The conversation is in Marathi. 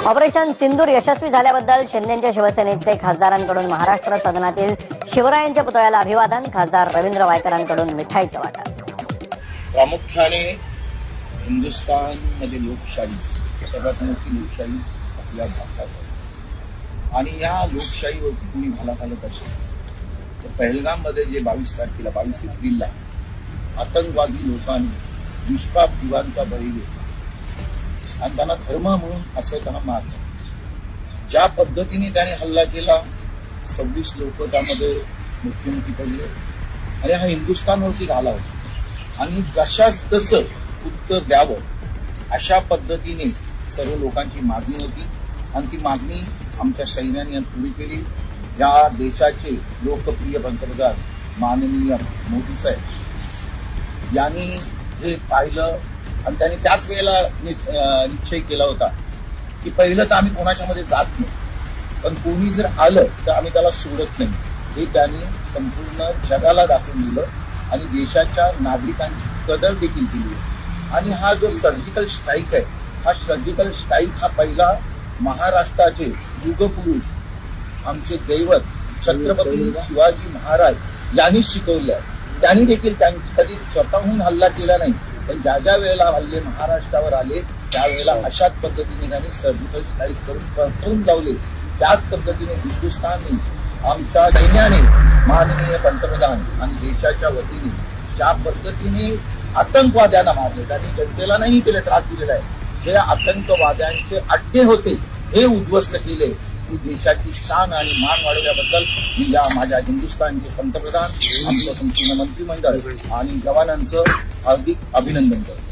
ऑपरेशन सिंदूर यशस्वी झाल्याबद्दल शिंदेच्या शिवसेनेचे खासदारांकडून महाराष्ट्र सदनातील शिवरायांच्या पुतळ्याला अभिवादन. खासदार रवींद्र वायकरांकडून मिठाईचं वाटप. प्रामुख्याने हिंदुस्थानमध्ये लोकशाही सर्वात मोठी लोकशाही आपल्या भारतात आहे आणि या लोकशाहीवर कुणी भाला घालत असेल तर पहलगाममध्ये जे 22 तारखेला 22 एप्रिलला आतंकवादी लोकांनी निष्पाप जीवांचा बळी घेतला आणि त्यांना धर्म म्हणून असं त्यांना मारलं. ज्या पद्धतीने त्याने हल्ला केला 26 लोक त्यामध्ये मृत्युमुखी पडले आणि हा हिंदुस्थानवरती घाला होता आणि जशाच तसं उत्तर द्यावं अशा पद्धतीने सर्व लोकांची मागणी होती आणि ती मागणी आमच्या सैन्याने पुरी केली. या देशाचे लोकप्रिय पंतप्रधान माननीय मोदी साहेब यांनी हे पाहिलं आणि त्यांनी त्याच वेळेला निश्चय केला होता की पहिलं तर आम्ही कोणाच्यामध्ये जात नाही, पण कोणी जर आलं तर आम्ही त्याला सोडत नाही. हे त्यांनी संपूर्ण जगाला दाखवून दिलं आणि देशाच्या नागरिकांची कदर देखील केली. आणि हा जो सर्जिकल स्ट्राईक आहे, हा सर्जिकल स्ट्राईक हा पहिला महाराष्ट्राचे युगपुरुष आमचे दैवत छत्रपती शिवाजी महाराज यांनी शिकवले आहे. त्यांनी देखील कधी स्वतःहून हल्ला केला नाही, पण ज्या ज्या वेळेला हल्ले महाराष्ट्रावर आले त्यावेळेला अशाच पद्धतीने त्यांनी सर्जिकल स्ट्राईक करून परतवून लावले. त्याच पद्धतीने हिंदुस्थानने आमच्या सैन्याने माननीय पंतप्रधान आणि देशाच्या वतीने ज्या पद्धतीने आतंकवाद्यांना मारले, त्यांनी जनतेला नाही केले त्रास दिलेला आहे. जे आतंकवाद्यांचे अड्डे होते हे उद्ध्वस्त केले. ही देशाची शान आणि मान वाढवल्याबद्दल मी या माझ्या हिंदुस्थानचे पंतप्रधान, आमचं संपूर्ण मंत्रिमंडळ आणि जवानांचं हार्दिक अभिनंदन करतो.